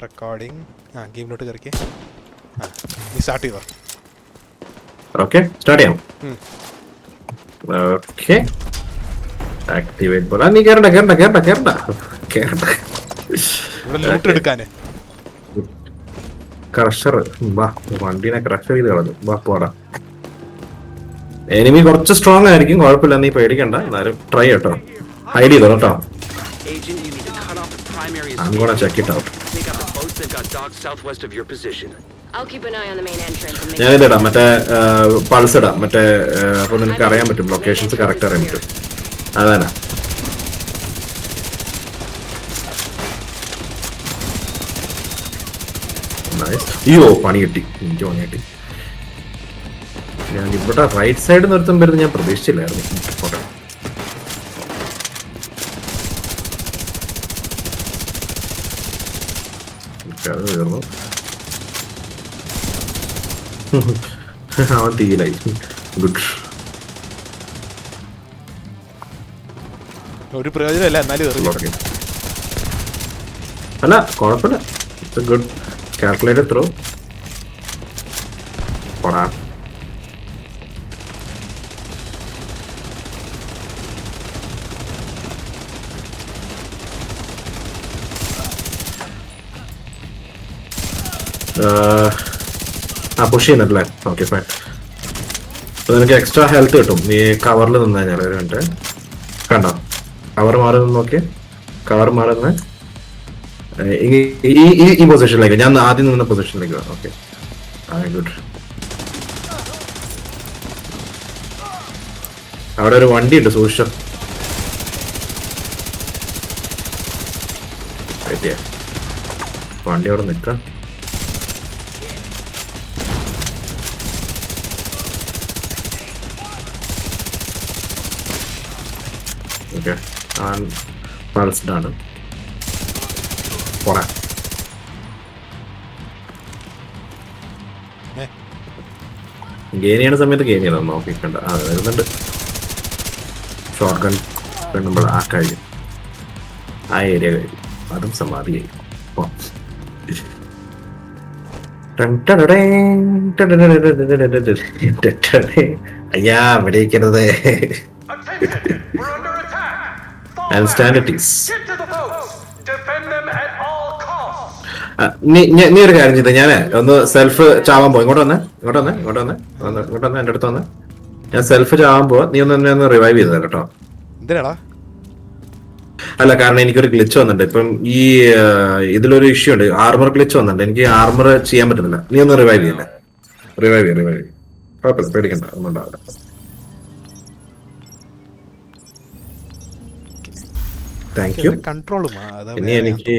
Recording. ഗെയിമിലോട്ട് കയറിക്കേ. നീ start ചെയ്തോ. Okay start ചെയ്യാം. ഓക്കെ ആക്ടിവേറ്റ് പോലെ നീ കേറണ്ട കേറണ്ട കേറണ്ട കേറണ്ട കേറണ്ട. ഇവിടെ ലൂട്ട് എടുക്കാന് ക്രഷർ വാ, വണ്ടീനെ ക്രഷർ ചെയ്ത് കളഞ്ഞു. വാ പോടാ. എനിമി കുറച്ച് സ്ട്രോങ് ആയിരിക്കും, കുഴപ്പമില്ല, നീ പേടിക്കണ്ട. എന്നാലും ട്രൈ കേട്ടോ, ഹൈഡ് ചെയ്തോ കേട്ടോ. I'm gonna check it out. ഞാനിതിടാം മറ്റേ പൾസ് ഇടാം, മറ്റേ അപ്പൊ നിനക്ക് അറിയാൻ പറ്റും, ലൊക്കേഷൻസ് കറക്റ്റ് അറിയാൻ പറ്റും. അതാണ് അയ്യോ പണി കിട്ടി, എനിക്ക് പണി കിട്ടി. ഞാൻ ഇവിടെ റൈറ്റ് സൈഡ് നിർത്തുമ്പോൾ ഞാൻ പ്രതീക്ഷിച്ചില്ലായിരുന്നു. അത് തീർന്നു. അവൻ തീയിലായി. ഗുഡ്. ഒരു പ്രയോജനമല്ല എന്നാലും അല്ല കുഴപ്പമില്ല. It's good. കാൽക്കുലേറ്റർ ത്രോ പോടാ. പുഷ് ചെയ്യുന്നല്ലേ? Okay fine. അപ്പൊ നിനക്ക് എക്സ്ട്രാ ഹെൽത്ത് കിട്ടും നീ കവറിൽ നിന്ന് കഴിഞ്ഞാൽ. ഒരു മിനിറ്റ് കണ്ടോ, കവർ മാറി നിന്ന് നോക്കി, കവർ മാറുന്ന ഈ പൊസിഷനിലേക്ക്, ഞാൻ ആദ്യം നിന്ന പൊസിഷനിലേക്ക്. Okay good. അവിടെ ഒരു വണ്ടി ഉണ്ട്, സൂക്ഷിച്ചോ. വണ്ടി അവിടെ നിൽക്കാം. ഓക്കെ പൾസ്ഡ് ആണ്. പോരാ. ഗെയിൻ ചെയ്യണ സമയത്ത് ഗെയിൻ ചെയ്താൽ നോക്കിക്കണ്ട. ആ വരുന്നുണ്ട്. ഷോർട്ട് ഗൺ പെണ്ണുമ്പോൾ ആ കഴിഞ്ഞു, ആ ഏരിയ കഴിഞ്ഞു, അതും സമാധിയായി. അയ്യാ വിടയിക്കരുത്. നീ ഒരു കാര്യം ചെയ്ത, ഞാൻ ഒന്ന് സെൽഫ് ചാവാൻ പോയി. ഇങ്ങോട്ട് വന്നേ, ഇങ്ങോട്ട് വന്നേ, ഇങ്ങോട്ട് വന്നേ, ഇങ്ങോട്ട് വന്നേ, എന്റെ അടുത്ത് വന്നേ. ഞാൻ സെൽഫ് ചാവാൻ പോവാ, നീ ഒന്ന് റിവൈവ് ചെയ്തത് കേട്ടോ. അല്ല കാരണം എനിക്കൊരു ഗ്ലിച്ച് വന്നിട്ടുണ്ട് ഇപ്പം. ഈ ഇതിലൊരു ഇഷ്യൂ ഉണ്ട്, ആർമർ ഗ്ലിച്ച് വന്നിട്ടുണ്ട്. എനിക്ക് ആർമർ ചെയ്യാൻ പറ്റുന്നില്ല. നീ ഒന്ന് റിവൈവ് ചെയ്യില്ല. റിവൈവ് ചെയ്യ, റിവൈവ് ചെയ്യും. കുഴപ്പമില്ല, പേടിക്കണ്ട, ഒന്നും ഉണ്ടാവില്ല. Thank you. ഇനി എനിക്ക്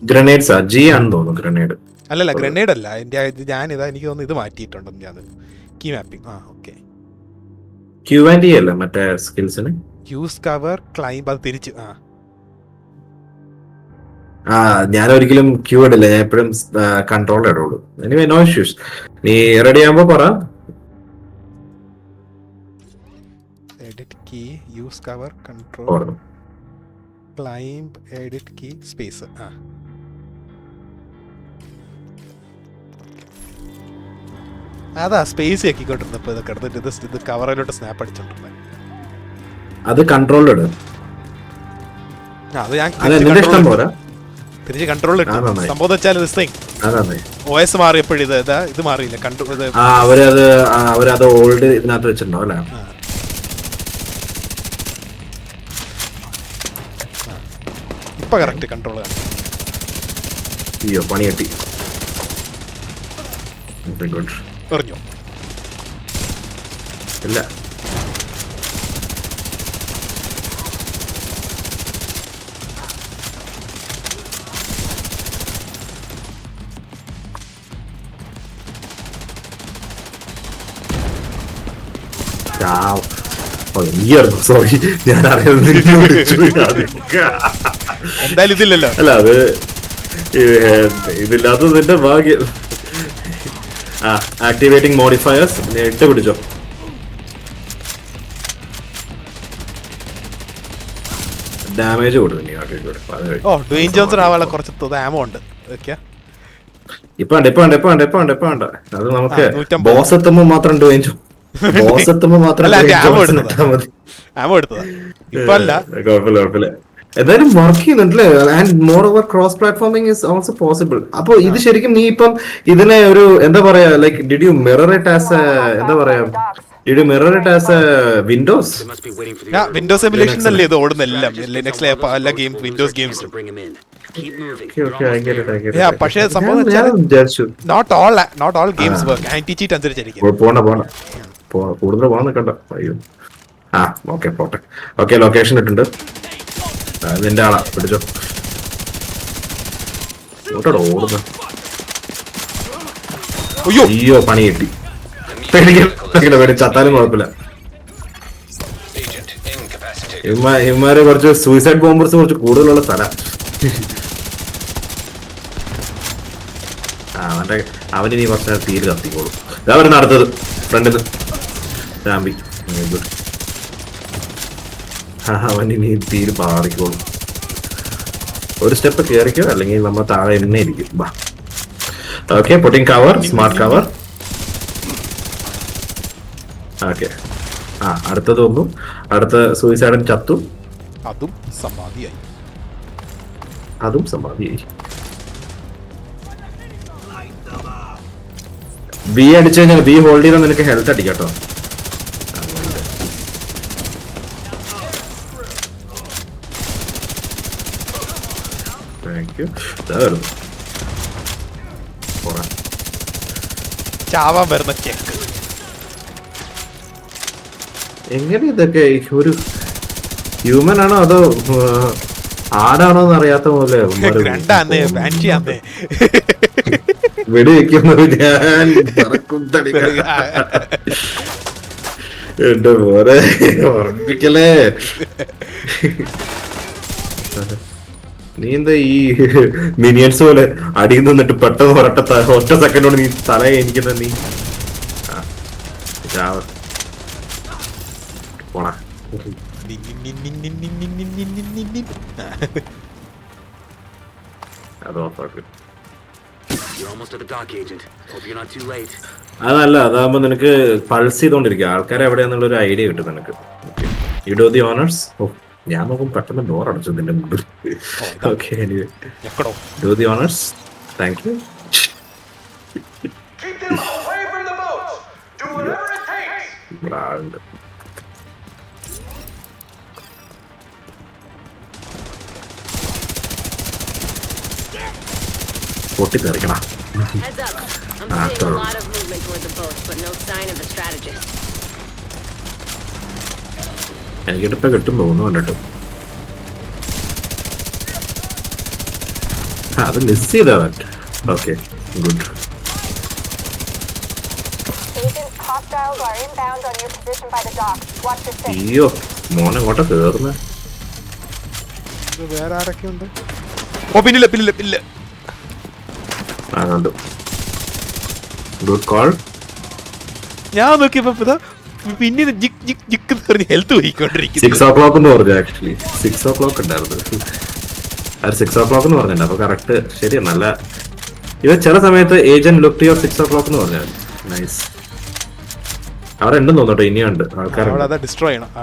ഗ്രനേഡ്സാ ജി ആണെന്ന് തോന്നുന്നു. ഗ്രനേഡ് അല്ലല്ല, ഗ്രനേഡ് അല്ല. ഞാനിതാ എനിക്ക് തോന്നുന്നു ഇത് മാറ്റിയിട്ടുണ്ടെന്ന്. ഞാൻ key mapping. Okay Q and അല്ല മറ്റേ സ്കിൽസിന് യൂസ് കവർ ക്ലൈംബ് അത് തിരിച്ച്. ഞാൻ ഒരിക്കലും ക്യൂ ഇടില്ല, ഞാൻ എപ്പോഴും കൺട്രോൾ ഇടുള്ളൂ. Anyway no issues. നീ റെഡി ആകുമ്പോ പറ. Edit key use cover control climb edit key space. അതാ സ്പേസ് ആക്കിക്കൊണ്ടിരുന്നപ്പോ ഇതൊക്കെ എടുത്തിട്ട് ഇത് കവറിലോട്ട് സ്നാപ്പ് അടിച്ചോണ്ടിരുന്നത്. അത് കൺട്രോൾ ഇടും. അത് ഞാൻ തിരിച്ച് കൺട്രോൾ ഇട്ടു. സംഭവം വെച്ചാൽ OS മാറിയപ്പോഴും ഇത് മാറിയില്ല. അവരത് ഓൾഡ് ഇതിനകത്ത് വെച്ചിട്ടുണ്ടോ അല്ലേ? ഇപ്പൊ കറക്റ്റ് കൺട്രോൾ. അയ്യോ പണി കിട്ടി. എറിഞ്ഞു ഇല്ല. സോറി, ഞാൻ എന്തായാലും ഇതില്ലല്ലോ. അല്ല അത് ഇതില്ലാത്തതിന്റെ ഭാഗ്യം. ആക്ടിവേറ്റിംഗ് മോഡിഫയേഴ്സ് ഇട്ട് പിടിച്ചോ. ഡാമേജ് കൊടുക്കും. ഓ ഡ്വെയിൻ ജോൺസൺ ആവാനുള്ള കുറച്ച് ആമോ ഉണ്ട്. ഓക്കെ ഇപ്പൊ വേണ്ട അത് നമുക്ക് 150. ബോസ് എത്തുമ്പോ മാത്രം ബോസ് എത്തുമ്പോ മാത്രം അല്ല, ഡ്വെയിൻ ആമോ ജോൺസൺ എടുത്തതാ. ഇട്ടാ മതി. ആമോ എടുത്തതാ ഇപ്പൊ അല്ല. കുഴപ്പമില്ല. എന്തായാലും വർക്ക് ചെയ്യുന്നുണ്ടല്ലേ. And moreover cross platforming is also possible. അപ്പൊ ഇത് ശരിക്കും നീ ഇപ്പം ഇതിനെ ഒരു എന്താ പറയാ, like did you mirror it as എന്താ പറയാ, did you mirror it as Windows? Windows emulation അല്ലേ ഇത് ഓടുന്നെല്ലാം. ലിനക്സിലെ എല്ലാ ഗെയിം വിൻഡോസ് ഗെയിംസും. പക്ഷേ സംഭവം not all games work anti cheat അനുസരിച്ചായിരിക്കും. കൂടുതൽ പോകാൻ നിൽക്കണ്ട. അയ്യോ ഓക്കെ പോട്ടെ. ഓക്കെ ലൊക്കേഷൻ ഇട്ടുണ്ട്. നിന്റെ ആളാ പിടിച്ചോ. ഓടുന്നു. അയ്യോ പണി കിട്ടി. ചത്താലും കുഴപ്പമില്ല. ഇവന്മാരെ കുറച്ച് സൂയിസൈഡ് ബോംബേഴ്സ് കുറച്ച് കൂടുതലുള്ള സ്ഥലം. അവന് നീ കുറച്ച് തീര് കത്തിക്കോളും. അവര് നടത്തത് ഫ്രണ്ടിൽ ചാമ്പി. അവന് നീ തീര് പാറിക്കോളും. ഒരു സ്റ്റെപ്പ് കയറിക്കോ, അല്ലെങ്കിൽ നമ്മൾ താഴെ തന്നെ ഇരിക്കും. Okay putting cover, smart cover. Okay അടുത്തത് വന്നു. അടുത്ത സൂയിസൈഡൻ ചത്തു. അതും സമാധിയായി. ബി അടിച്ചു കഴിഞ്ഞാൽ ബി ഹോൾഡ് ചെയ്താൽ നിനക്ക് ഹെൽത്ത് അടിക്കാട്ടോ. ചാവാൻ വരുന്ന കേക്ക്. എങ്ങനെ ഇതൊക്കെ ഒരു ഹ്യൂമൻ ആണോ അതോ ആടാണോ എന്ന് അറിയാത്ത പോലെ വെടിവെക്കുന്നത്. ഞാൻ എന്റെ പോലെ ഓർമ്മിക്കലേ. നീ എന്താ ഈ മിനിയൻസ് പോലെ അടിയിൽ നിന്നിട്ട് പെട്ടെന്ന് ഒറ്റ സെക്കൻഡോട് നീ തല എനിക്കുന്ന നീ പോണ. അതല്ല, അതാകുമ്പോ നിനക്ക് പൾസ് ചെയ്തോണ്ടിരിക്കുക ആൾക്കാരെ എവിടെയാന്നുള്ള ഒരു ഐഡിയ കിട്ടും നിനക്ക്. You do the honours. ഞാൻ നോക്കും പെട്ടെന്ന് ഡോർ അടച്ചു നിന്റെ മുമ്പിൽ. Okay do the honours. Thank you. പൊട്ടിത്തെറിക്കണം. എനിക്കിട്ടിപ്പോ കിട്ടും തോന്നുന്നു കണ്ടിട്ട്. അത് മിസ് ചെയ്തവൻ. Okay good. അയ്യോ മോനെ ഇങ്ങോട്ടാ കേറുന്ന. വേറെ ആരൊക്കെ ഉണ്ട്? ഓ പിന്നില്ല. Good call. ഞാൻ നോക്കിയപ്പോ പിന്നെ ഹെൽത്ത് പോയിക്കൊണ്ടിരിക്കും. 6 o'clock എന്ന് പറഞ്ഞു. ആക്ച്വലി 6 o'clock ഉണ്ടായിരുന്നു. 6 o'clock എന്ന് പറഞ്ഞിട്ടുണ്ട്. അപ്പൊ കറക്റ്റ് ശരിയാ. നല്ല ഇവ ചില സമയത്ത് ഏജന്റ് ലുക്ക് യുവർ 6 o'clock എന്ന് പറഞ്ഞാൽ നൈസ്. അവിടെ ഉണ്ടെന്ന് തോന്നട്ടോ. ഇനിയുണ്ട് ആൾക്കാർ.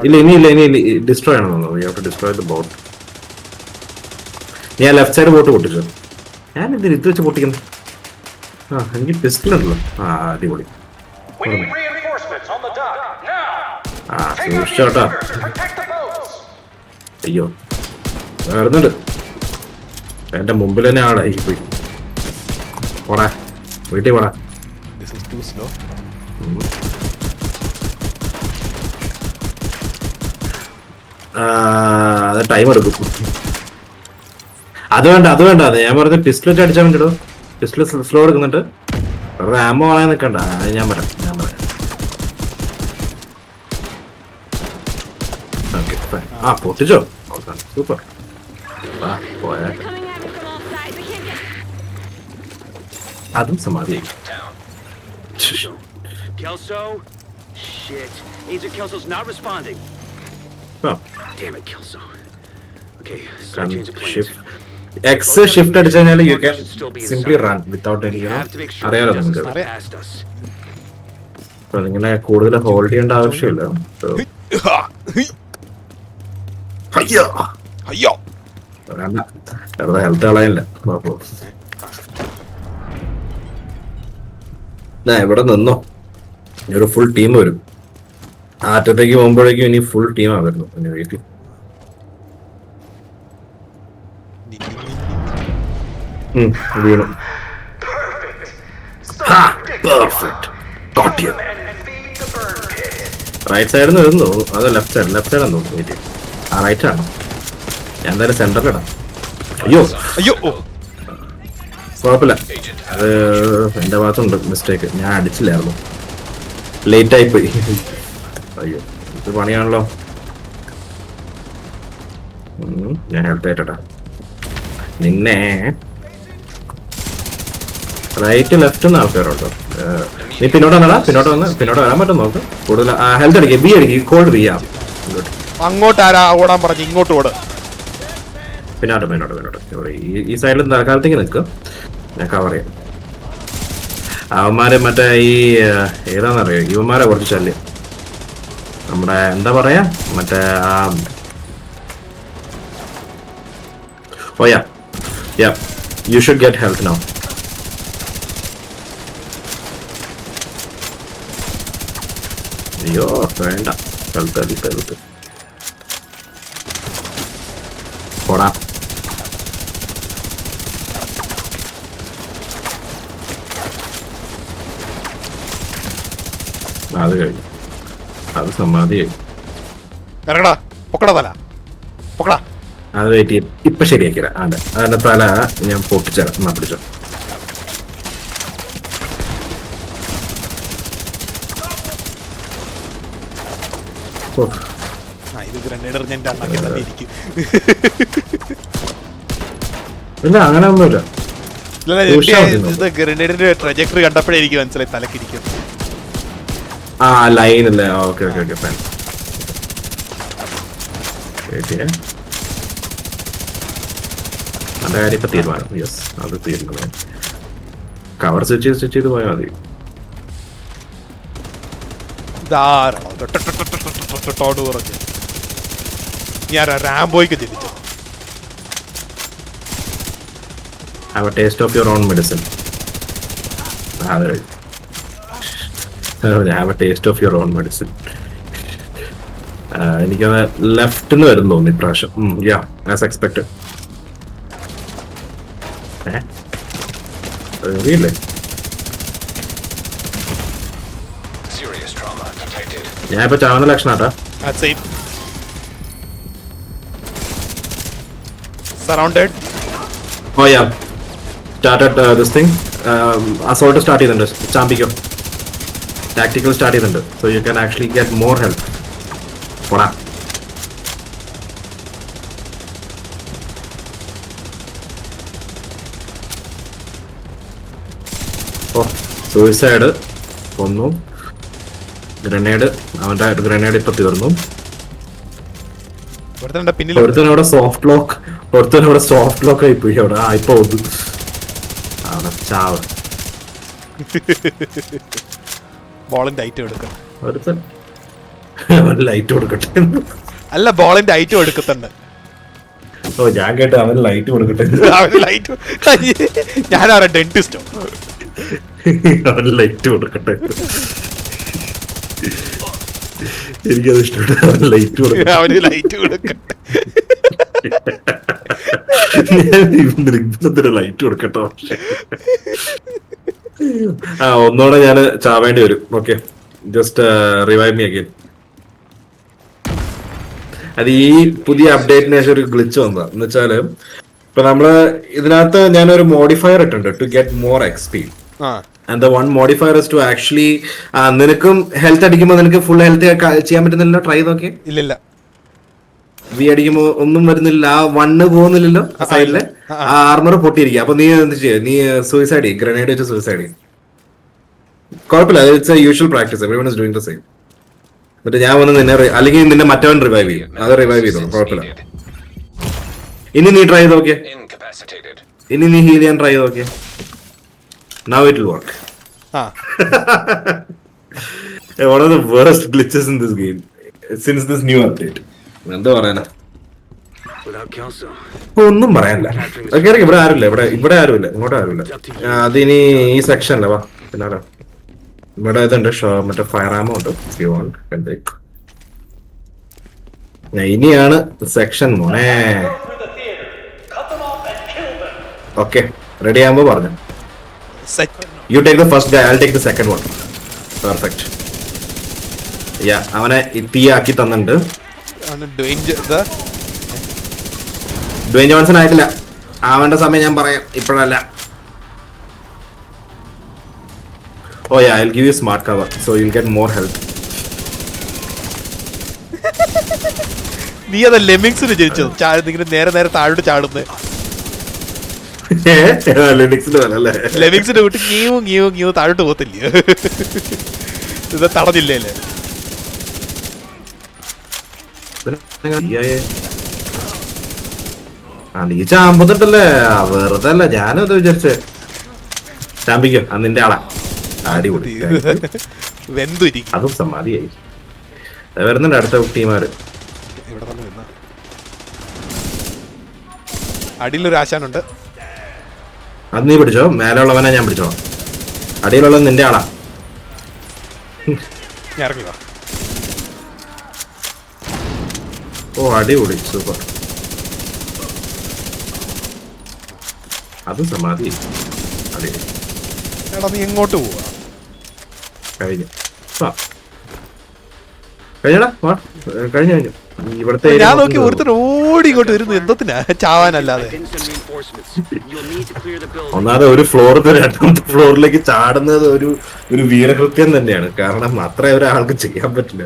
ഇല്ല ഇനി ഡിസ്ട്രോയ് ആണെന്ന് തോന്നുന്നു. You have to destroy the boat. ഞാൻ ലെഫ്റ്റ് സൈഡ് ബോട്ട് പൊട്ടിച്ചു. ഞാൻ എന്തിനാ ഇത് വെച്ച് പൊട്ടിക്കുന്നു? എനിക്ക് പിസ്റ്റൽ ഉണ്ടല്ലോ. അടിപൊളി. സൂക്ഷിച്ചോട്ടാ. അയ്യോ വരുന്നുണ്ട്. എന്റെ മുമ്പിൽ തന്നെ ആളായി പോയി. പോടാ വീട്ടിൽ പോടാ. അത് ടൈം എടുക്കും. അത് വേണ്ട. ഞാൻ പറഞ്ഞ പിസ്റ്റലറ്റ് അടിച്ചാൽ വേണ്ടിടോ. പിസ്റ്റൽ സ്ലോ എടുക്കുന്നുണ്ട്. വെറുതെ ആമോ ആളെ നിൽക്കണ്ട. ഞാൻ പറയാം. പൊട്ടിച്ചോ. സൂപ്പർ. അതും സമാധിയായി. Kelso? Shit. Agent Kelso's not responding. Oh. Damn it, Kelso. X shift അടിച്ചു കഴിഞ്ഞാൽ you can simply run without any അറിയാലോ നിങ്ങൾക്ക്. അപ്പൊ നിങ്ങളെ കൂടുതൽ ഹോൾഡ് ചെയ്യേണ്ട ആവശ്യമില്ല. അയ്യോ ഹെൽത്ത് കളയില്ല. ഇവിടെ നിന്നോ, ഒരു ഫുൾ ടീം വരും. ആറ്റത്തേക്ക് പോകുമ്പോഴേക്കും ഇനി ഫുൾ ടീമാ വരുന്നു. വീട്ടിൽ വീണു. റൈറ്റ് സൈഡിൽ നിന്ന് വരുന്നു. അത് ലെഫ്റ്റ് സൈഡ് ആണെന്ന് തോന്നുന്നു. വീട്ടിൽ ആ റൈറ്റ് ആണ്. ഞാൻ എന്തായാലും സെന്ററിലിടാം. അയ്യോ അയ്യോ കുഴപ്പമില്ല, അത് എന്റെ ഭാഗത്തുണ്ട് മിസ്റ്റേക്ക്. ഞാൻ അടിച്ചില്ലായിരുന്നു, ലേറ്റ് ആയി പോയി. അയ്യോ ഇത് പണിയാണല്ലോ. ഞാൻ ഹെൽത്ത് ആയിട്ടാ നിന്നെ. റൈറ്റ് ലെഫ്റ്റ് നിന്ന് ആൾക്കാരുണ്ടോ? നീ പിന്നോട്ട് വന്നടാ, പിന്നോട്ട് വരാൻ പറ്റും നോക്ക്. കൂടുതൽ ഹെൽത്ത് അടിക്കുക, ബി അടിക്കുക, കോൾഡ് ബി ആ. അങ്ങോട്ട് ആരാ ഓടാൻ പറഞ്ഞു? ഇങ്ങോട്ട് ഓട്. പിന്നോട്ട് ഈ സൈഡിൽ തൽക്കാലത്തേക്ക് നിൽക്കും, ഞാൻ കവർ ചെയ്യാം. അവന്മാരെ മറ്റേ ഈ ഏതാണെന്നറിയോ, ഇവന്മാരെ കുറച്ച് ശല്യം. നമ്മുടെ എന്താ പറയാ, മറ്റേ oh yeah you should get health now. അയ്യോ വേണ്ട, ഹെൽത്ത് പോടാ. അത് കഴിഞ്ഞു, അത് സമാധിയായി. ഇറങ്ങടാ, പൊക്കടാ തല, പൊക്കടാ. അത് വെയിറ്റ് ചെയ്യും, ഇപ്പൊ ശരിയാക്കില്ല. അതെ, അതിന്റെ തല ഞാൻ പൊട്ടിച്ചേരാം. എന്നാ പിടിച്ചോ. ഇല്ല അങ്ങനെ ഒന്നുമില്ല. ഗ്രനേഡിന്റെ ട്രജക്ടറി കണ്ടപ്പോഴേ എനിക്ക് മനസ്സിലായി തലക്കിരിക്കും. ആ ലൈൻ അല്ലേ? Okay fine. നല്ല കാര്യം ഇപ്പൊ തീരുമാനം. യെസ്, അത് തീരുമാനം. കവർ സ്വിച്ച് ചെയ്ത് പോയാൽ മതി. ഞാൻ റാംബോയ്ക്ക് തിരിച്ചു. Have a taste of your own medicine. Have a taste of your own medicine. എനിക്കത് ലെഫ്റ്റിന്ന് വരും തോന്നി ഇപ്രാവശ്യം. യാ, ആസ് എക്സ്പെക്ടഡ്. അറിയില്ലേ, ഞാൻ ഇപ്പൊ ചാവുന്ന ലക്ഷണാട്ടാ. Surrounded. Oh yeah, started this thing. Assault start ചെയ്തിട്ടുണ്ട്. ചാമ്പിക്കോ, ടാക്ടിക്കൽ സ്റ്റാർട്ട് ചെയ്തിട്ടുണ്ട്. So you can actually get more help. പോടാ. ഓ സൂയിസൈഡ് കൊന്നു. ഗ്രനേഡ്, അവന്റെ ഗ്രനേഡ് ഇപ്പൊ തീർന്നു. ഒരുത്തനവിടെ സോഫ്റ്റ് ലോക്ക് ആയി പോയി അവിടെ. ഇപ്പൊ അവിടെ ചാവ്. ബോളിന്റെ ഐറ്റം എടുക്കണം. ഒരുത്തൻ ലൈറ്റ് കൊടുക്കട്ടെ. അല്ല, ബോളിന്റെ ഐറ്റം എടുക്കുന്നുണ്ട്. ഓ ഞാൻ കേട്ട അവന് ലൈറ്റ് കൊടുക്കട്ടെ. ഞാനാണ് ഡെന്റിസ്റ്റോ. അവന് ലൈറ്റ് കൊടുക്കട്ടെ. എനിക്കത് ഇഷ്ടപ്പെട്ടു. അവന് ലൈറ്റ് കൊടുക്കട്ടെ. അവന് ലൈറ്റ് കൊടുക്കട്ടെ. ലൈറ്റ് കൊടുക്കട്ടോ. ഒന്നോടെ ഞാൻ ചാവേണ്ടി വരും. Okay, just revive me again. അത് ഈ പുതിയ അപ്ഡേറ്റിന് ശേഷം ഒരു ഗ്ലിച്ച് വന്നതാ. എന്ന് വെച്ചാല് ഇപ്പൊ നമ്മള് ഇതിനകത്ത് ഞാനൊരു മോഡിഫയർ ഇട്ടുണ്ട് to get more XP. And the one modifier is to actually നിനക്കും ഹെൽത്ത് അടിക്കുമ്പോൾ നിനക്ക് ഫുൾ ഹെൽത്ത് ചെയ്യാൻ പറ്റുന്നില്ലല്ലോ. ട്രൈ നോക്കി. ഇല്ല, വി അടിക്കുമ്പോ ഒന്നും വരുന്നില്ല. ആ വണ്ണ് പോകുന്നില്ലല്ലോ സൈഡില്. ആ ആർമർ പൊട്ടിയിരിക്കുക. അപ്പൊ നീ എന്ത് ചെയ്യ, നീ സൂയിസൈഡ് ചെയ്യും. ഗ്രനേഡ് വെച്ച് സൂയിസൈഡ് ചെയ്യും. കുഴപ്പമില്ല, it's A usual practice. Everyone is doing the same. എന്നിട്ട് ഞാൻ വന്ന് നിന്നെ അല്ലെങ്കിൽ നിന്നെ മറ്റവൻ റിവൈവ് ചെയ്യും. അത് റിവൈവ് ചെയ്തോ, കുഴപ്പമില്ല. ഇനി നീ ട്രൈ ചെയ്ത് നോക്കിയേ. Incapacitated. ഇനി നീ ഹീൽ ചെയ്യാൻ ട്രൈ ചെയ്ത് നോക്കിയേ. Now it will work. ആ One of the worst glitches in this game since this new update. എന്താ പറയാനാ? Without Kelso. ഒന്നും പറയാനില്ല. കേറി ഇവിടെ ആരുമില്ല. ഇവിടെ ആരുമില്ല. ഇങ്ങോട്ട് ആരുമില്ല. അതിനി ഈ സെക്ഷനില്ല. വാ പിന്നാലെ ഇവിടെ ഇതുണ്ട്. മറ്റേ ഫയർ ആമോ ഉണ്ട്. ഇനിയാണ് സെക്ഷൻ മോനെ. ഓക്കെ റെഡി ആകുമ്പോ പറഞ്ഞു. Set you take the first guy, I will take the second one. Perfect. Yeah അവനെ തീയാക്കി തന്നിട്ടുണ്ട്. ഡ്വെയിൻ ജോൺസൺ ആയിട്ടില്ല. ആവേണ്ട സമയം ഞാൻ പറയാം, ഇപ്പോഴല്ല. Oh yeah I will give you smart cover so you will get more help. നീ അതാ ലെമിങ്സിന് ജനിച്ചത്. ഇങ്ങനെ നേരെ താഴോട്ട് ചാടുന്നത്. ലെമിങ്സിന്റെ കൂട്ടി ങ്ങീവ് താഴോട്ട് പോകത്തില്ല. ഇത് തടഞ്ഞില്ലേ? നീ ചാമ്പത്തിട്ടല്ലേ? വെറുതെ അല്ല, ഞാനും അത് വിചാരിച്ചേ. ചാമ്പിക്കോ നിന്റെ ആളാ. അടിപൊളി. വെന്തുരിക്കും. അതും സമാധിയായി. വരുന്നുണ്ട് അടുത്ത ടീമാര്. ഇവിടെ തന്നെ നിന്ന അടിയിലൊരു ആശാനുണ്ട്. അത് നീ പിടിച്ചോ. മേലുള്ളവനെ ഞാൻ പിടിച്ചോ. അടിയിലുള്ളത് നിന്റെ ആളാ. ഞാൻ ഇറങ്ങുക. ഓ അടിപൊളി, സൂപ്പർ. അതും സമാധി. അടിപൊളി. എടാ നീ എങ്ങോട്ട് പോവാ? കഴിഞ്ഞു. കഴിഞ്ഞടാ. കഴിഞ്ഞു. ഇവിടുത്തെ ഞാൻ നോക്കി ഒരുത്തൻ ഓടി ഇങ്ങോട്ട് വരുന്നു. എന്തത്തിനാ? ചാവാനല്ലാതെ. ഒന്നാമത് ഒരു ഫ്ലോറിൽ രണ്ടാമത്തെ ഫ്ലോറിലേക്ക് ചാടുന്നത് ഒരു വീരകൃത്യം തന്നെയാണ്. കാരണം അത്ര ഒരാൾക്ക് ചെയ്യാൻ പറ്റില്ല.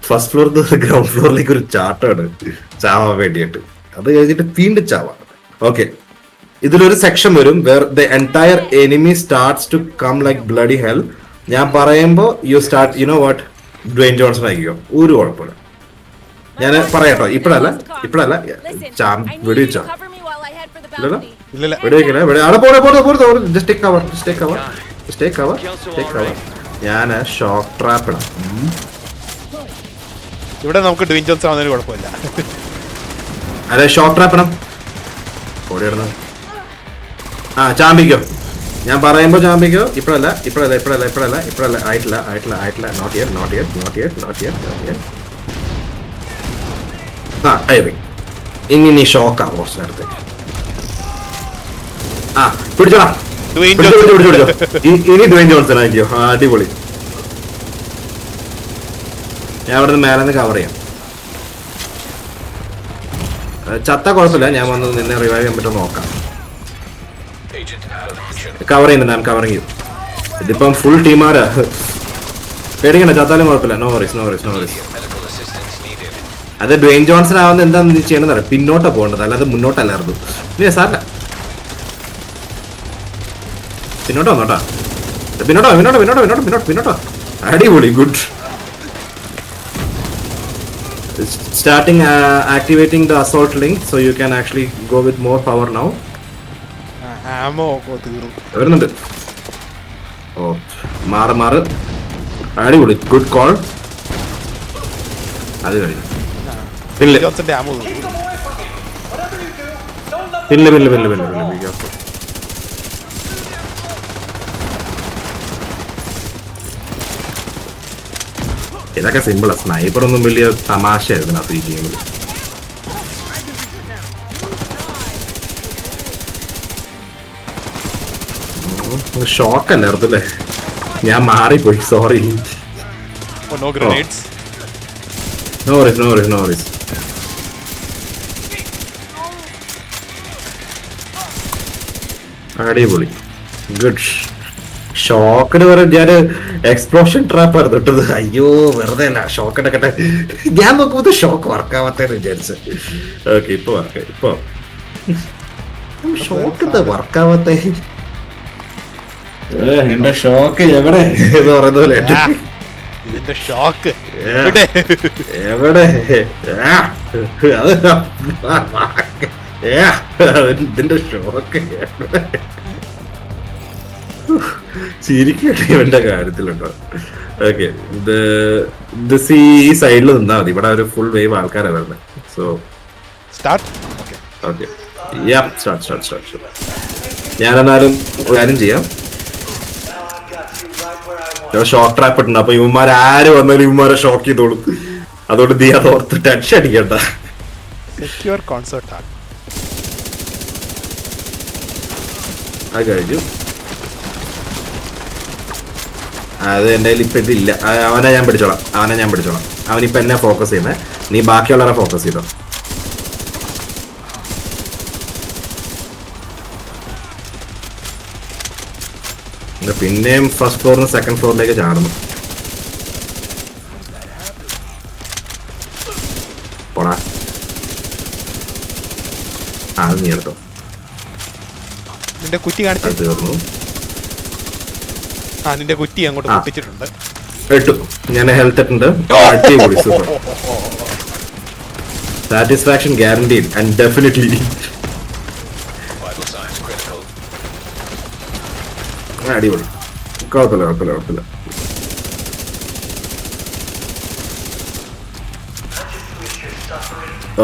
ഫസ്റ്റ് ഫ്ലോർ ഗ്രൗണ്ട് ഫ്ലോറിലേക്ക് ഒരു ചാട്ടമാണ് ചാവാൻ വേണ്ടിയിട്ട്. അത് കഴിഞ്ഞിട്ട് വീണ്ടും ചാവാം. ഓക്കെ, ഇതിലൊരു സെക്ഷൻ വരും where the entire enemy starts to come like bloody hell. ഞാൻ പറയുമ്പോ you start, you know what, Dwayne Johnson ആയിക്കോ, ഒരു കുഴപ്പമില്ല. ഞാൻ പറയാട്ടോ, ഇപ്പഴല്ല വെടിവെച്ചോ. ഇല്ലല്ല വെടിവെക്കില്ല. ഞാൻ ഷോക്ക് ട്രാപ്പ് ഇടാം. ഇവിടെ നമുക്ക് ഡ്വെയിൻ ജോൺസൺ ആവുന്നതിന് കുഴപ്പമില്ല. അതെ, ഷോക്ക് ട്രാപ്പ് ഇടാം. ഓടിയിടുന്നത്. ആ ചാമ്പിക്കോ. ഞാൻ പറയുമ്പോ ചാമ്പിക്കോ. ഇപ്പഴല്ല. ആയിട്ടില്ല. Not yet. ആ ടൈമിങ്. ഇനി നീ ഷോക്ക് ആവും കുറച്ച് നേരത്തേക്ക്. ആ പിടിച്ചോടാ. ഇനി ഡ്വെയിൻ ജോൺസൺ ആയിരിക്കോ. അടിപൊളി. ഞാൻ അവിടെ നിന്ന് മേലെ നിന്ന് കവർ ചെയ്യാം. ചത്ത കുഴപ്പമില്ല. ഞാൻ വന്ന് നിന്നെ റിവൈവ് ചെയ്യാൻ പറ്റുമോ നോക്കാം. കവർ ചെയ്യുന്നുണ്ട്. ഞാൻ കവറിങ് ചെയ്യും. ഇതിപ്പം ഫുൾ ടീമാരാ. പേടിക്കണ്ട, ചത്താലും കുഴപ്പമില്ല. No worries. അത് ഡ്വെയിൻ ജോൺസൺ ആവുന്ന എന്താന്ന് നീ ചെയ്യണമെന്ന് അറിയാം. പിന്നോട്ടാ പോകേണ്ടത്, അല്ലാതെ മുന്നോട്ടല്ലായിരുന്നു. നീ സാറില്ല, പിന്നോട്ടോ വന്നോട്ടാ. പിന്നോട്ടോ. അടിപൊളി, good. Starting activating the assault link so you can actually go with more power now. വരുന്നുണ്ട്. ഓ മാറ്. അടിപൊളി, ഗുഡ് കോൾ. അത് കഴിഞ്ഞു. ഇല്ല. ഇതൊക്കെ സിമ്പിളാ. സ്നൈപ്പർ ഒന്നും വലിയ തമാശയായിരുന്നു അത് ഈ ഗെയിമിൽ. ഷോക്ക് അല്ലായിരുന്നു അല്ലേ? ഞാൻ മാറിപ്പോയി, സോറി. No worries. അടിപൊളി, ഗുഡ്. ഷോക്കിന് വരെ ഞാൻ എക്സ്പ്ലോഷൻ ട്രാപ്പ് ആയിരുന്നു ഇട്ടത്. അയ്യോ വെറുതെ അല്ല, ഷോക്ക് എടുക്കട്ടെ. ഞാൻ നോക്കുമ്പോ ഷോക്ക് വർക്കാവാത്തേന്ന് വിചാരിച്ചു. ഓക്കെ, ഇപ്പൊ വർക്കായി. ഇപ്പൊ ഷോക്ക് എന്താ വർക്കാവാത്തേ? എന്റെ ഷോക്ക് എവിടെ എന്ന് പറയുന്ന പോലെ ഇതിന്റെ ഷോക്ക് എവിടെ? ഇതിന്റെ ഷോക്ക് ചിരിക്കട്ടെ ഇവന്റെ കാര്യത്തിലുണ്ടോ. ഓക്കെ, ഈ സൈഡിൽ നിന്നാ മതി. ഇവിടെ ഒരു ഫുൾ വേവ് ആൾക്കാരാണ് വരുന്നത്. So start. Okay, start. ഞാനെന്നാലും ഒരു കാര്യം ചെയ്യാം. ഷോക്ക് ട്രാപ്പ് ഇട്ടുണ്ട്. അപ്പൊ ഇവന്മാര് വന്നാലും ഇവന്മാരെ ഷോക്ക് ചെയ്തോളും. അതുകൊണ്ട് നീ അത് ഓർത്ത് ടെൻഷൻ അടിക്കണ്ട. സെക്യൂർ കോൺസേർട്ട് ആണ്. അത് കഴിഞ്ഞു. അത് എന്റെ കയ്യിൽ ഇപ്പൊ ഇതില്ല. അവനെ ഞാൻ പിടിച്ചോളാം. അവനിപ്പോ എന്നെ ഫോക്കസ് ചെയ്യുന്നേ. നീ ബാക്കിയുള്ളവരെ ഫോക്കസ് ചെയ്തോ. പിന്നെയും ഫസ്റ്റ് ഫ്ലോറിന് സെക്കൻഡ് ഫ്ലോറിലേക്ക് ചാടുന്നു. പോടാ. അത് നീ എടുത്തോ. നിന്റെ കുറ്റി കാണിച്ചു. തീർന്നു. നിന്റെ കുറ്റി അങ്ങോട്ട് പൊട്ടിച്ചിട്ടുണ്ട്. ഇട്ടു. ഞാൻ ഹെൽത്ത് ഇട്ടുണ്ട്. അടിപൊളി, super. Satisfaction guaranteed and definitely. Vital signs critical. അടിപൊളി. കുഴപ്പമില്ല.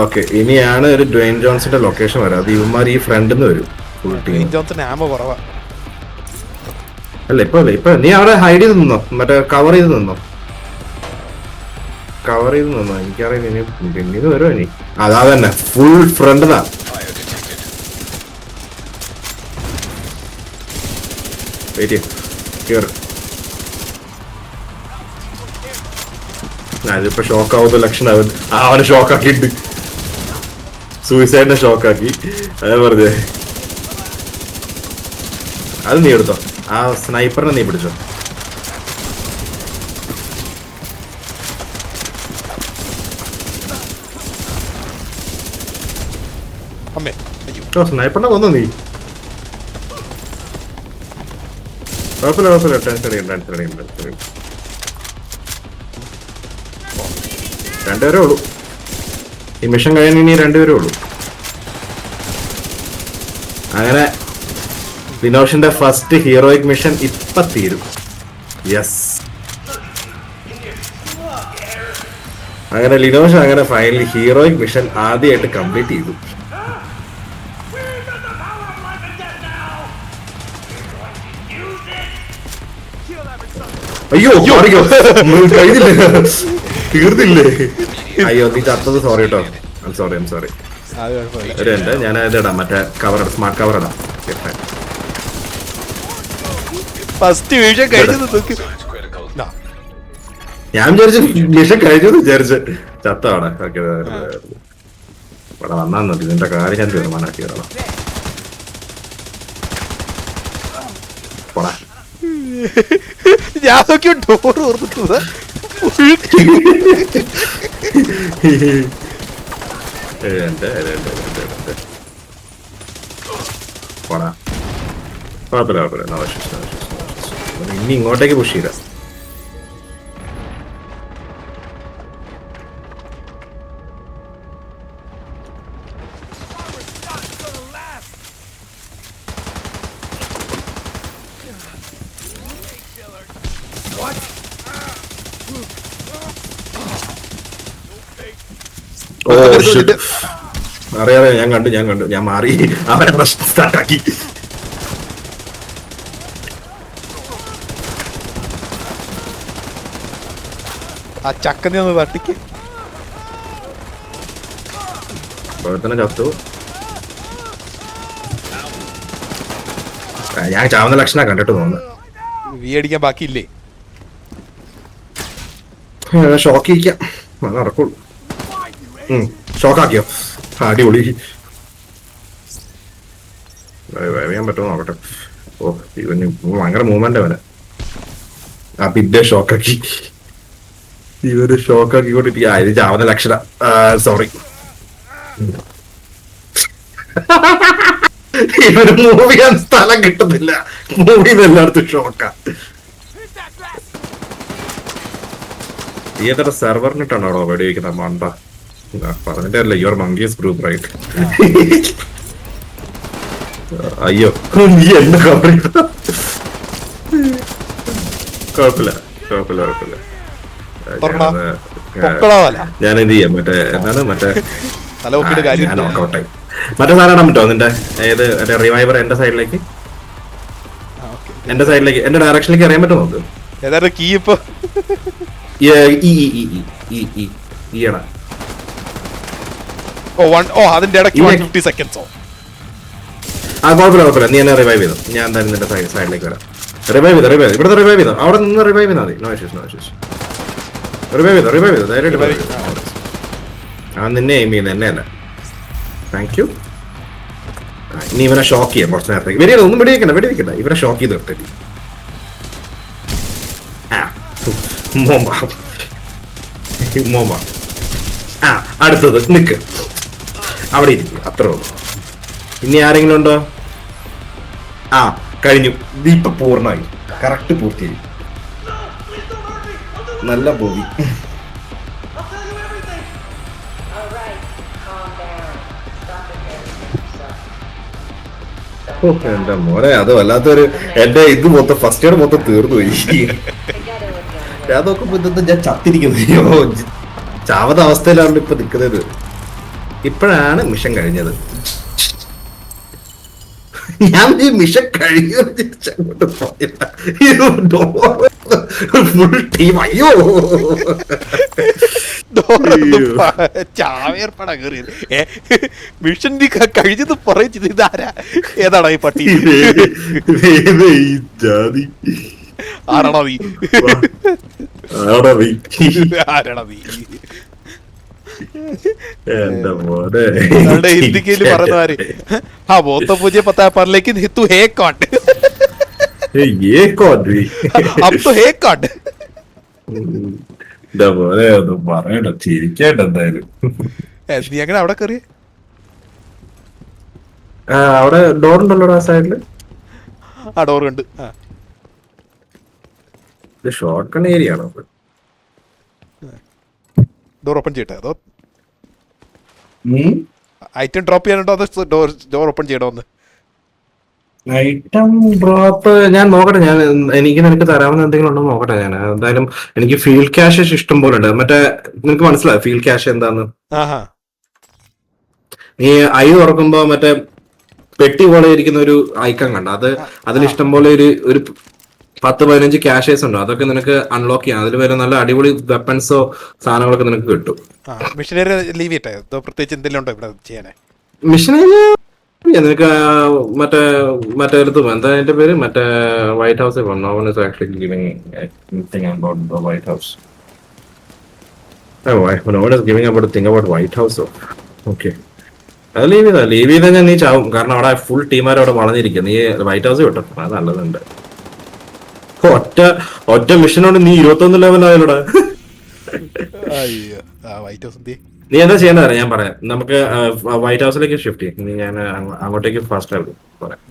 ഓക്കെ, ഇനിയാണ് ഒരു ഡ്വെയിൻ ജോൺസിന്റെ ലൊക്കേഷൻ വരാം. അത് ഇവന്മാർ ഈ ഫ്രണ്ടിൽ നിന്ന് വരും. Full team. ജോൺസൺ ആമ കുറവാ. അല്ല ഇപ്പൊ നീ അവിടെ ഹൈഡ് ചെയ്ത് നിന്നോ. മറ്റേ കവർ ചെയ്ത് നിന്നോ. എനിക്കറിയില്ല. ഇനി പിന്നീട് വരുമോ ഇനി. അതാ തന്നെ ഫുൾ ഫ്രണ്ടിലാ. Fire detected. വെയിറ്റ് കേറ്. അതിപ്പോ ഷോക്ക് ആവുന്ന ലക്ഷണാവും. അവനെ ഷോക്കാക്കിണ്ട്. സൂയിസൈഡിനെ ഷോക്കാക്കി. അതെ പറഞ്ഞേ. അത് നീ എടുത്തോ. ആ സ്നൈപ്പറിനെ നീ പിടിച്ചോ. അമ്മേ, അയ്യോ. സ്നൈപ്പറിനെ കൊന്നു നീ. കുഴപ്പമില്ല. ടെൻഷൻ അടിക്കണ്ട. രണ്ടുപേരേ ഉള്ളൂ. ഈ മിഷൻ കഴിഞ്ഞ് ഇനി രണ്ടുപേരേ ഉള്ളൂ. അങ്ങനെ വിനോഷിന്റെ ഫസ്റ്റ് ഹീറോയിക് മിഷൻ ഇപ്പൊ തീരും. യെസ്. അങ്ങനെ ലിനോഷ് അങ്ങനെ ഫൈനലി ഹീറോയിക് മിഷൻ ആദ്യമായിട്ട് കംപ്ലീറ്റ് ചെയ്തു. അയ്യോ കഴിഞ്ഞില്ലേ? തീർന്നില്ലേ? അയ്യോ, നീ ചത്തത്. സോറി കേട്ടോ. സോറി. അത് കുഴപ്പമില്ല. ഒരു ഉണ്ട്. ഞാൻ ഇതിടാം. മറ്റേ കവർ, സ്മാർട്ട് കവർ ഇടാം. ഫസ്റ്റ് വിഷയം കഴിഞ്ഞത് നോക്കി. Signs critical. ഞാൻ വിചാരിച്ചു മിഷൻ കഴിഞ്ഞു വിചാരിച്ച്. ചത്താണ്. ഇവിടെ വന്നാ മതി. നിന്റെ കാര്യം ഞാൻ തീരുമാനാക്കി തരണം. പോടാ. ഞാൻ നോക്കി ഡോർ ഓർത്തിട്ടത്. പോടാ. കുഴപ്പമില്ല. ഇനി ഇങ്ങോട്ടേക്ക് പുഷ് ചെയ്ത. അറിയാതെ ഞാൻ കണ്ടു. ഞാൻ മാറി. അവരെ പ്രശ്നം സ്റ്റാർട്ടാക്കി. ആ ചക്കനെ ഒന്ന് തട്ടിക്ക്. തന്നെ ചത്തു. ഞാൻ ചാവുന്ന ലക്ഷണ കണ്ടിട്ട് തോന്നുന്നു. വി അടിക്കാൻ ബാക്കിയില്ലേ? ഷോക്കിക്കാം. നടക്കുള്ളൂ. ഷോക്കാക്കിയോ? അടിപൊളി. വേവിയാൻ പറ്റുമോ നോക്കട്ടെ. ഓ, ഇവന് ഭയങ്കര മൂവ്മെന്റ് അവന്. ആ പിന്നെ ഷോക്കാക്കി. ഇവര് ഷോക്കാക്കിക്കൊണ്ടിരിക്കുക. ഇത് ചാവുന്ന ലക്ഷണ. സോറി. ഇവര് മൂവ് ചെയ്യാൻ സ്ഥലം കിട്ടുന്നില്ല. മൂവ് ചെയ്ത് എല്ലായിടത്തും ഷോക്കാ. ഈ എത്ര സെർവറിനിട്ടാണോ വെടിവെക്കുന്ന മണ്ട? പറഞ്ഞിട്ടല്ല യുവർ മങ്കീസ് ഗ്രൂപ്പ് റൈറ്റ്. അയ്യോ നീ എന്നെ കവർ ചെയ്ത. കുഴപ്പമില്ല കുഴപ്പമില്ല കുഴപ്പമില്ല. ഞാൻ എന്ത് ചെയ്യാം മറ്റേ എന്താണ് മറ്റേ ഞാൻ നോക്കട്ടെ മറ്റേ സാധനം ഇടാൻ പറ്റുമോ നിന്റെ ഏത് മറ്റേ റിവൈവർ എന്റെ സൈഡിലേക്ക് എന്റെ ഡയറക്ഷനിലേക്ക് അറിയാൻ പറ്റുമോ നോക്ക്. ഏതാണ്ട് കീ ഇപ്പൊ ഈടാ അതിന്റെ ഇടയ്ക്ക് 150 സെക്കൻഡ്സോ. ആ കുഴപ്പമില്ല കുഴപ്പമില്ല നീ എന്നെ റിവൈവ് ചെയ്തു. ഞാൻ എന്തായാലും നിന്റെ സൈഡിലേക്ക് വരാം. റിവൈവ് ചെയ്തോ ഇവിടുത്തെ റിവൈവ് ചെയ്തോ അവിടെ നിന്ന് റിവൈവ് ചെയ്താൽ മതി. No issues no issues. Revive ചെയ്തോ ധൈര്യമായിട്ട്. ആ നിന്നെ എയിം ചെയ്യുന്നത് എന്നെ അല്ല. Thank you. ഇനി ഇവനെ ഷോക്ക് ചെയ്യാം കുറച്ച് നേരത്തേക്ക്. വെടിയല്ല ഒന്നും വെടിവെക്കണ്ട ഇവനെ ഷോക്ക് ചെയ്ത് നിർത്തി. മോമ്പ ആ അടുത്തത് നിക്ക് അവിടെ ഇരിക്കും. അത്രേ ഉള്ളൂ. ഇനി ആരെങ്കിലും ഉണ്ടോ? ആ കഴിഞ്ഞു. ദീപ പൂർണ്ണമായി കറക്റ്റ് പൂർത്തിയായി. നല്ല ബോബി. എന്റെ മോനെ അത് വല്ലാത്തൊരു എന്റെ ഇത് മൊത്തം ഫസ്റ്റ് ഇയർ മൊത്തം തീർന്നു പോയി. ഞാൻ നോക്കുമ്പോ ഇതെന്താ ഞാൻ ചത്തിരിക്കുന്നത്. ചാവത അവസ്ഥയിലാണ് ഇപ്പൊ നിൽക്കുന്നത്. ഇപ്പോഴാണ് മിഷൻ കഴിഞ്ഞത്. ഞാൻ ഈ മിഷൻ കഴിഞ്ഞു ഫുൾ ടീം. അയ്യോ ചാവേർപ്പട കയറിയത് മിഷൻ കഴിഞ്ഞത് പറയിച്ചത് ഇതാരാ ഏതാടാ ഈ പട്ടി? ആരാടാ നീ? ആരാടാ നീ? ഹിന്ദിക്കയില് പറഞ്ഞമാര് ആ ബോത്ത പൂജ പത്താ പറലേക്ക് തू है कौन ये कौन भी अब तो है कौन പറയണ്ട ചിരിക്കേണ്ട എന്തായാലും. നീ അങ്ങനെ അവിടെ കയറി അവിടെ ഡോർ ഉണ്ടല്ലോ ആ സൈഡില്. ആ ഡോർ ഉണ്ട്. ഷോർട്ട് കൺ ഏരിയ ആണോ? ഡോർ ഓപ്പൺ ചെയ്യട്ടെ അതോ ഐറ്റം ഡ്രോപ്പ് ചെയ്യാനുണ്ടോ അതോ ഡോർ ഓപ്പൺ ചെയ്യണോന്ന്? ഐറ്റം ഡ്രോപ്പ് ഞാൻ നോക്കട്ടെ. ഞാൻ എനിക്ക് നിനക്ക് തരാവുന്ന എന്തെങ്കിലും ഉണ്ടോ നോക്കട്ടെ. ഞാൻ എന്തായാലും എനിക്ക് ഫീൽഡ് ക്യാഷ് ഇഷ്ടം പോലെ ഉണ്ട്. മറ്റേ നിനക്ക് മനസ്സിലായി ഫീൽഡ് ക്യാഷ് എന്താന്ന്? നീ ഐ തുറക്കുമ്പോ മറ്റേ പെട്ടി പോലെ ഇരിക്കുന്ന ഒരു ഐക്കൺ കണ്ട അത് അതിൽ ഇഷ്ടം പോലെ ഒരു 10-15 ക്യാഷേഴ്സ് ഉണ്ടോ. അതൊക്കെ നിനക്ക് അൺലോക്ക് ചെയ്യാം. അതിൽ വരെ നല്ല അടിപൊളി വെപ്പൺസോ സാധനങ്ങളൊക്കെ നിനക്ക് കിട്ടും. മിഷനറി ലീവ് ചെയ്യട്ടെ പ്രത്യേകിച്ച് എന്തെങ്കിലും ഉണ്ടോ ഇവിടെ ചെയ്യാനേ? മിഷനറി നിനക്ക് മറ്റേ എടുത്തും എന്താ അതിന്റെ പേര് മറ്റേ White House. No one is actually giving anything about the White House. No one is giving about thing about White House. Okay അത് ലീവ് ചെയ്താൽ ഞാൻ നീ ചാവും. കാരണം അവിടെ ഫുൾ ടീമാരും അവിടെ വളഞ്ഞിരിക്കുക. നീ വൈറ്റ് ഹൗസ് വിട്ടോ അത് നല്ലതുണ്ട്. ഒറ്റ മിഷനോട് നീ 21 ലെവലായാലോടാ. നീ എന്താ ചെയ്യേണ്ട ഞാൻ പറയാം. നമുക്ക് വൈറ്റ് ഹൗസിലേക്ക് ഷിഫ്റ്റ് ചെയ്യും. ഞാൻ അങ്ങോട്ടേക്ക് ഫാസ്റ്റ് ആയിട്ട് പറയാം.